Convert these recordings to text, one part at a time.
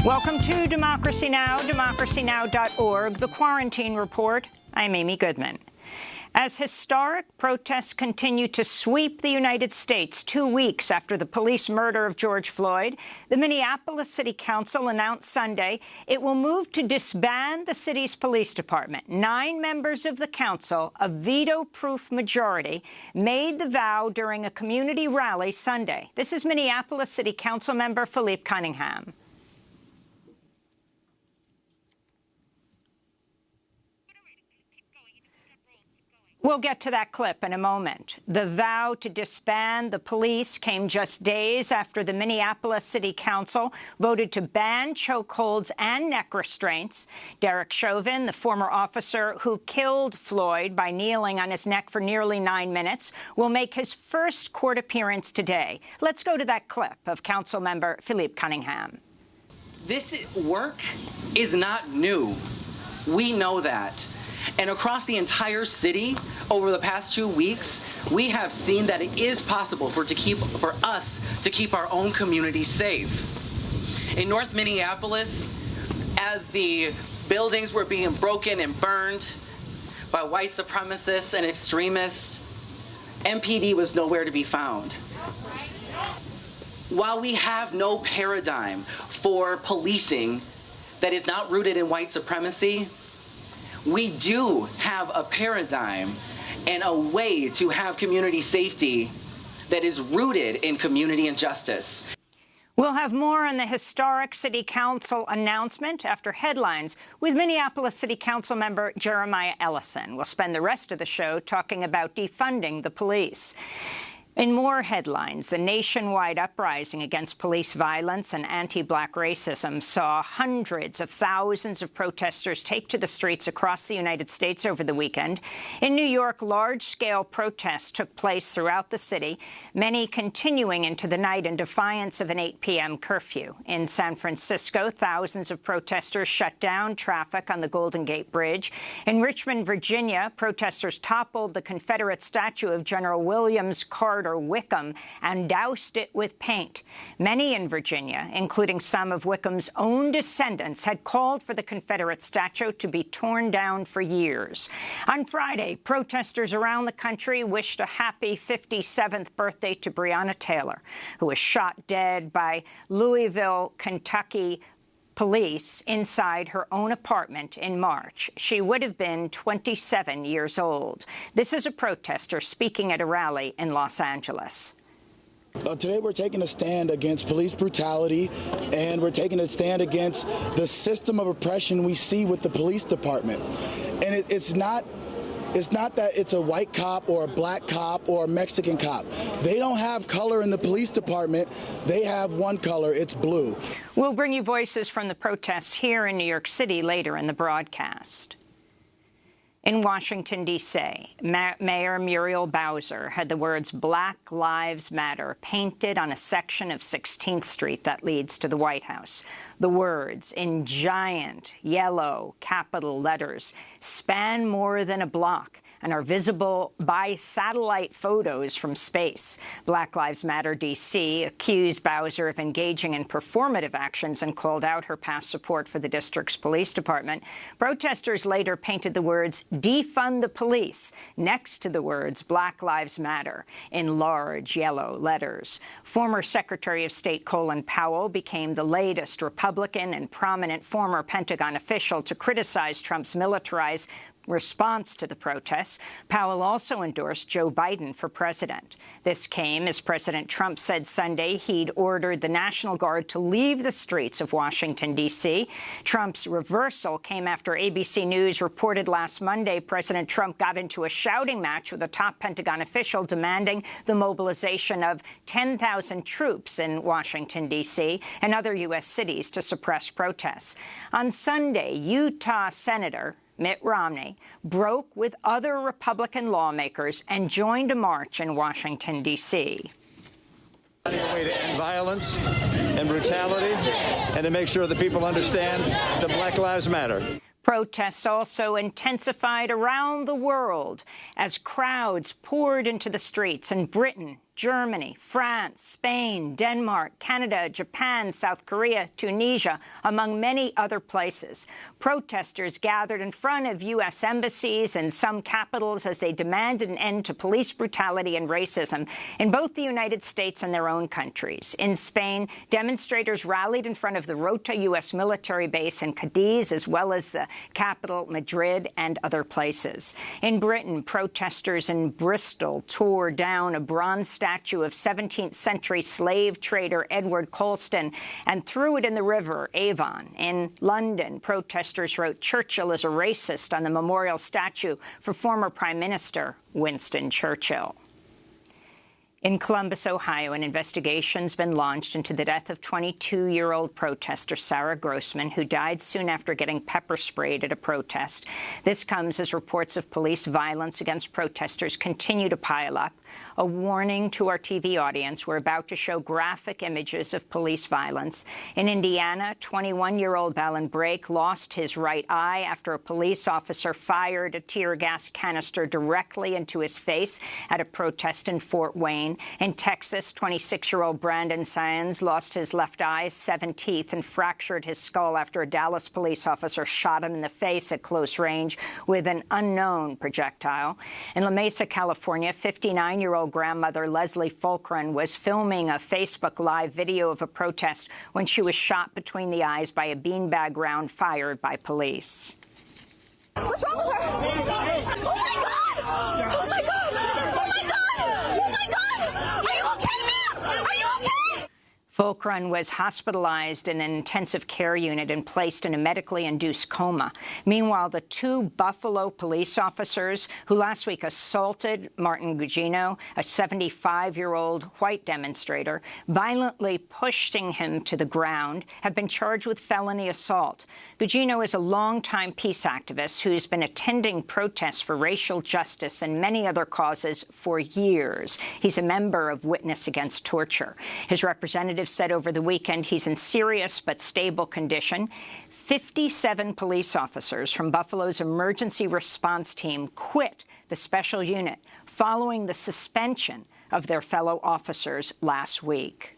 Welcome to Democracy Now!, democracynow.org, The Quarantine Report. I'm Amy Goodman. As historic protests continue to sweep the United States 2 weeks after the police murder of George Floyd, the Minneapolis City Council announced Sunday it will move to disband the city's police department. 9 members of the council, a veto-proof majority, made the vow during a community rally Sunday. This is Minneapolis City Council member Philippe Cunningham. We'll get to that clip in a moment. The vow to disband the police came just days after the Minneapolis City Council voted to ban chokeholds and neck restraints. Derek Chauvin, the former officer who killed Floyd by kneeling on his neck for nearly 9 minutes, will make his first court appearance today. Let's go to that clip of Councilmember Philippe Cunningham. This work is not new. We know that. And across the entire city, over the past 2 weeks, we have seen that it is possible for us to keep our own community safe. In North Minneapolis, as the buildings were being broken and burned by white supremacists and extremists, MPD was nowhere to be found. While we have no paradigm for policing that is not rooted in white supremacy, we do have a paradigm and a way to have community safety that is rooted in community and justice. We'll have more on the historic City Council announcement after headlines with Minneapolis City Council member Jeremiah Ellison. We'll spend the rest of the show talking about defunding the police. In more headlines, the nationwide uprising against police violence and anti-black racism saw hundreds of thousands of protesters take to the streets across the United States over the weekend. In New York, large-scale protests took place throughout the city, many continuing into the night in defiance of an 8 p.m. curfew. In San Francisco, thousands of protesters shut down traffic on the Golden Gate Bridge. In Richmond, Virginia, protesters toppled the Confederate statue of General William Carter Wickham and doused it with paint. Many in Virginia, including some of Wickham's own descendants, had called for the Confederate statue to be torn down for years. On Friday, protesters around the country wished a happy 57th birthday to Breonna Taylor, who was shot dead by Louisville, Kentucky police inside her own apartment in March. She would have been 27 years old. This is a protester speaking at a rally in Los Angeles. Today we're taking a stand against police brutality, and we're taking a stand against the system of oppression we see with the police department. And it's not that it's a white cop or a black cop or a Mexican cop. They don't have color in the police department. They have one color. It's blue. We'll bring you voices from the protests here in New York City later in the broadcast. In Washington, D.C., Mayor Muriel Bowser had the words "Black Lives Matter" painted on a section of 16th Street that leads to the White House. The words, in giant yellow capital letters, span more than a block and are visible by satellite photos from space. Black Lives Matter D.C. accused Bowser of engaging in performative actions and called out her past support for the district's police department. Protesters later painted the words "Defund the Police" next to the words "Black Lives Matter" in large yellow letters. Former Secretary of State Colin Powell became the latest Republican and prominent former Pentagon official to criticize Trump's militarized response to the protests. Powell also endorsed Joe Biden for president. This came as President Trump said Sunday he'd ordered the National Guard to leave the streets of Washington, D.C. Trump's reversal came after ABC News reported last Monday President Trump got into a shouting match with a top Pentagon official demanding the mobilization of 10,000 troops in Washington, D.C. and other U.S. cities to suppress protests. On Sunday, Utah Senator Mitt Romney broke with other Republican lawmakers and joined a march in Washington, D.C. Finding a way to end violence and brutality and to make sure that people understand that Black Lives Matter. Protests also intensified around the world as crowds poured into the streets in Britain, Germany, France, Spain, Denmark, Canada, Japan, South Korea, Tunisia, among many other places. Protesters gathered in front of U.S. embassies and some capitals as they demanded an end to police brutality and racism in both the United States and their own countries. In Spain, demonstrators rallied in front of the Rota U.S. military base in Cadiz, as well as the capital, Madrid, and other places. In Britain, protesters in Bristol tore down a bronze statue of 17th century slave trader Edward Colston and threw it in the river Avon. In London, protesters wrote "Churchill is a racist" on the memorial statue for former Prime Minister Winston Churchill. In Columbus, Ohio, an investigation's been launched into the death of 22-year-old protester Sarah Grossman, who died soon after getting pepper sprayed at a protest. This comes as reports of police violence against protesters continue to pile up. A warning to our TV audience: we're about to show graphic images of police violence. In Indiana, 21-year-old Balin Brake lost his right eye after a police officer fired a tear gas canister directly into his face at a protest in Fort Wayne. In Texas, 26-year-old Brandon Saenz lost his left eye's 7 teeth and fractured his skull after a Dallas police officer shot him in the face at close range with an unknown projectile. In La Mesa, California, 59-year-old grandmother Leslie Fulcrum was filming a Facebook Live video of a protest when she was shot between the eyes by a beanbag round fired by police. What's wrong with her? Oh, my God! Oh, my God! Oh, my God! Oh, my God! Are you okay, ma'am? Are you okay? Fulcrum was hospitalized in an intensive care unit and placed in a medically induced coma. Meanwhile, the 2 Buffalo police officers who last week assaulted Martin Gugino, a 75-year-old white demonstrator, violently pushing him to the ground, have been charged with felony assault. Gugino is a longtime peace activist who's been attending protests for racial justice and many other causes for years. He's a member of Witness Against Torture. His representative said over the weekend he's in serious but stable condition. 57 police officers from Buffalo's emergency response team quit the special unit following the suspension of their fellow officers last week.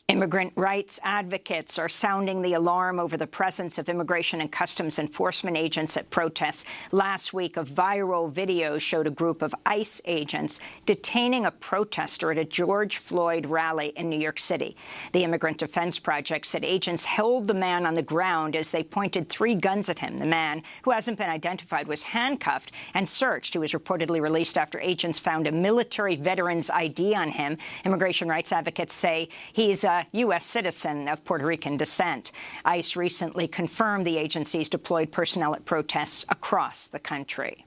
Immigrant rights advocates are sounding the alarm over the presence of Immigration and Customs Enforcement agents at protests. Last week, a viral video showed a group of ICE agents detaining a protester at a George Floyd rally in New York City. The Immigrant Defense Project said agents held the man on the ground as they pointed 3 guns at him. The man, who hasn't been identified, was handcuffed and searched. He was reportedly released after agents found a military veteran's ID on him. Immigration rights advocates say he's a U.S. citizen of Puerto Rican descent. ICE recently confirmed the agency's deployed personnel at protests across the country.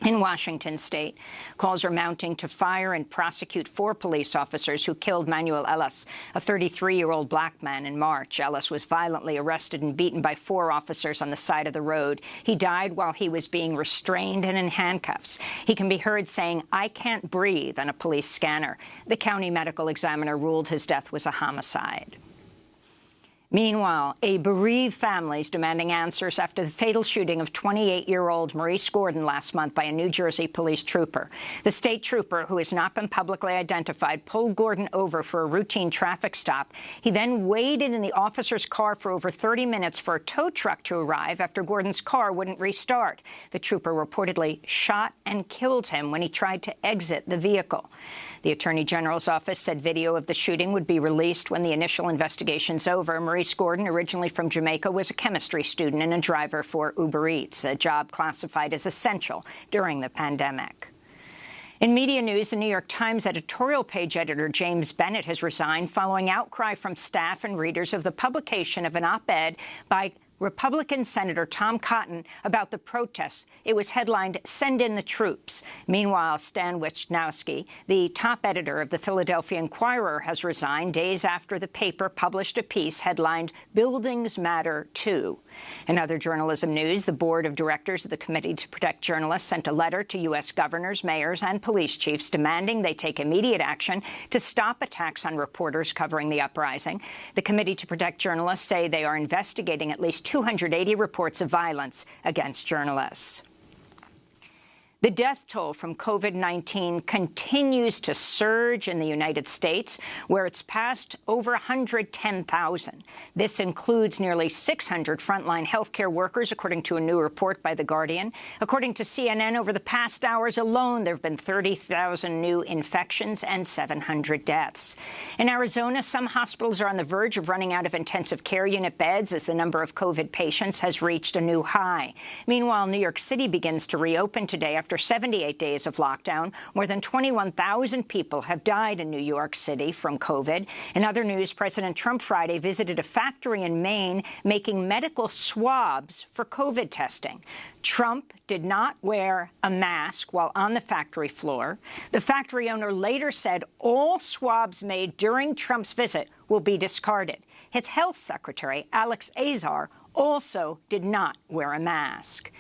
In Washington state, calls are mounting to fire and prosecute 4 police officers who killed Manuel Ellis, a 33-year-old black man, in March. Ellis was violently arrested and beaten by 4 officers on the side of the road. He died while he was being restrained and in handcuffs. He can be heard saying, "I can't breathe," on a police scanner. The county medical examiner ruled his death was a homicide. Meanwhile, a bereaved family is demanding answers after the fatal shooting of 28-year-old Maurice Gordon last month by a New Jersey police trooper. The state trooper, who has not been publicly identified, pulled Gordon over for a routine traffic stop. He then waited in the officer's car for over 30 minutes for a tow truck to arrive after Gordon's car wouldn't restart. The trooper reportedly shot and killed him when he tried to exit the vehicle. The Attorney General's office said video of the shooting would be released when the initial investigation's over. Maurice Gordon, originally from Jamaica, was a chemistry student and a driver for Uber Eats, a job classified as essential during the pandemic. In media news, the New York Times editorial page editor James Bennett has resigned following outcry from staff and readers of the publication of an op-ed by Republican Senator Tom Cotton about the protests. It was headlined, "Send in the Troops." Meanwhile, Stan Wisnowski, the top editor of the Philadelphia Inquirer, has resigned days after the paper published a piece headlined, "Buildings Matter Too." In other journalism news, the board of directors of the Committee to Protect Journalists sent a letter to U.S. governors, mayors, and police chiefs demanding they take immediate action to stop attacks on reporters covering the uprising. The Committee to Protect Journalists say they are investigating at least 280 reports of violence against journalists. The death toll from COVID-19 continues to surge in the United States, where it's passed over 110,000. This includes nearly 600 frontline healthcare workers, according to a new report by The Guardian. According to CNN, over the past hours alone, there have been 30,000 new infections and 700 deaths. In Arizona, some hospitals are on the verge of running out of intensive care unit beds as the number of COVID patients has reached a new high. Meanwhile, New York City begins to reopen today after 78 days of lockdown. More than 21,000 people have died in New York City from COVID. In other news, President Trump Friday visited a factory in Maine making medical swabs for COVID testing. Trump did not wear a mask while on the factory floor. The factory owner later said all swabs made during Trump's visit will be discarded. His health secretary, Alex Azar, also did not wear a mask.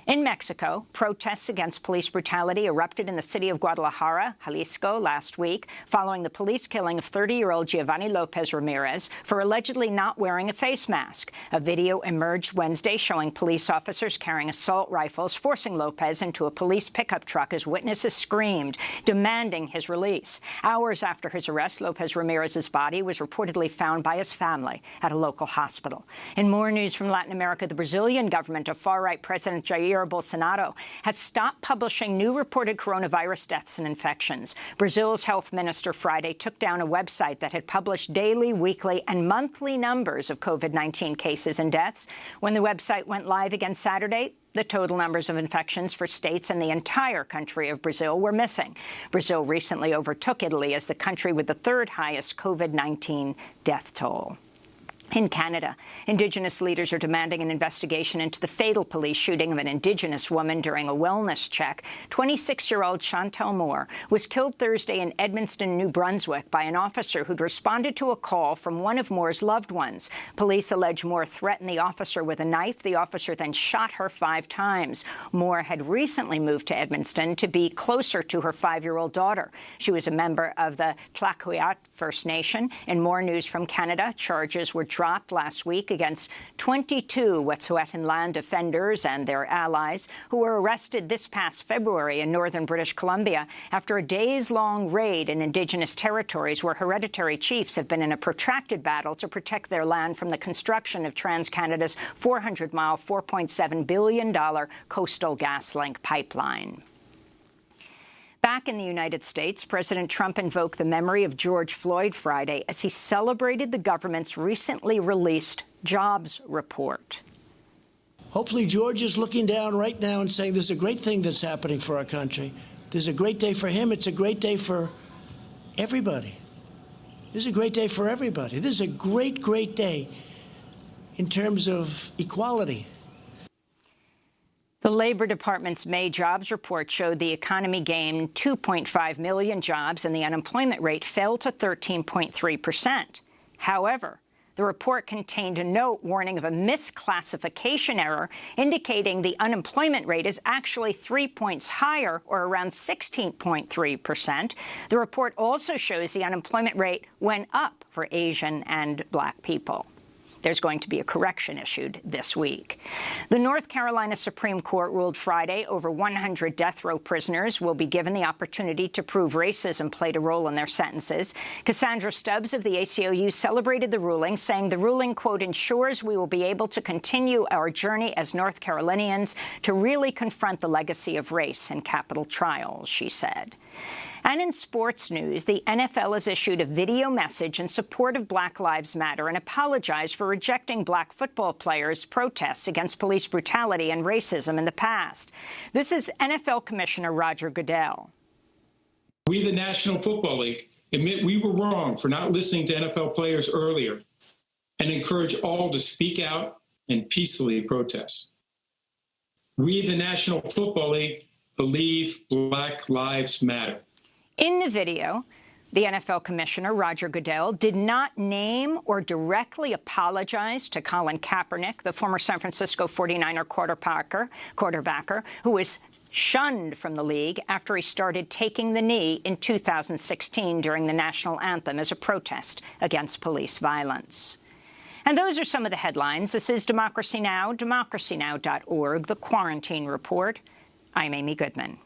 In Mexico, protests against police brutality erupted in the city of Guadalajara, Jalisco, last week, following the police killing of 30-year-old Giovanni Lopez Ramirez for allegedly not wearing a face mask. A video emerged Wednesday showing police officers carrying assault rifles forcing Lopez into a police pickup truck as witnesses screamed, demanding his release. Hours after his arrest, Lopez Ramirez's body was reportedly found by his family at a local hospital. In more news from Latin America, the Brazilian government of far-right President Jair Bolsonaro has stopped publishing new reported coronavirus deaths and infections. Brazil's health minister Friday took down a website that had published daily, weekly, and monthly numbers of COVID-19 cases and deaths. When the website went live again Saturday, the total numbers of infections for states and the entire country of Brazil were missing. Brazil recently overtook Italy as the country with the third highest COVID-19 death toll. In Canada, Indigenous leaders are demanding an investigation into the fatal police shooting of an Indigenous woman during a wellness check. 26-year-old Chantel Moore was killed Thursday in Edmundston, New Brunswick, by an officer who'd responded to a call from one of Moore's loved ones. Police allege Moore threatened the officer with a knife. The officer then shot her 5 times. Moore had recently moved to Edmundston to be closer to her 5-year-old daughter. She was a member of the Tlaquehuat First Nation. In more news from Canada, charges were dropped last week against 22 Wet'suwet'en land defenders and their allies who were arrested this past February in northern British Columbia after a days-long raid in Indigenous territories where hereditary chiefs have been in a protracted battle to protect their land from the construction of TransCanada's 400-mile, $4.7 billion coastal GasLink pipeline. Back in the United States, President Trump invoked the memory of George Floyd Friday as he celebrated the government's recently released jobs report. Hopefully George is looking down right now and saying there's a great thing that's happening for our country. There's a great day for him. It's a great day for everybody. This is a great day for everybody. This is a great, great day in terms of equality. The Labor Department's May jobs report showed the economy gained 2.5 million jobs and the unemployment rate fell to 13.3%. However, the report contained a note warning of a misclassification error, indicating the unemployment rate is actually 3 points higher, or around 16.3%. The report also shows the unemployment rate went up for Asian and Black people. There's going to be a correction issued this week. The North Carolina Supreme Court ruled Friday over 100 death row prisoners will be given the opportunity to prove racism played a role in their sentences. Cassandra Stubbs of the ACLU celebrated the ruling, saying the ruling, quote, ensures we will be able to continue our journey as North Carolinians to really confront the legacy of race in capital trials, she said. And in sports news, the NFL has issued a video message in support of Black Lives Matter and apologized for rejecting Black football players' protests against police brutality and racism in the past. This is NFL Commissioner Roger Goodell. We, the National Football League, admit we were wrong for not listening to NFL players earlier and encourage all to speak out and peacefully protest. We, the National Football League, believe Black Lives Matter. In the video, the NFL Commissioner, Roger Goodell, did not name or directly apologize to Colin Kaepernick, the former San Francisco 49er quarterbacker, who was shunned from the league after he started taking the knee in 2016 during the national anthem as a protest against police violence. And those are some of the headlines. This is Democracy Now!, democracynow.org, The Quarantine Report. I'm Amy Goodman.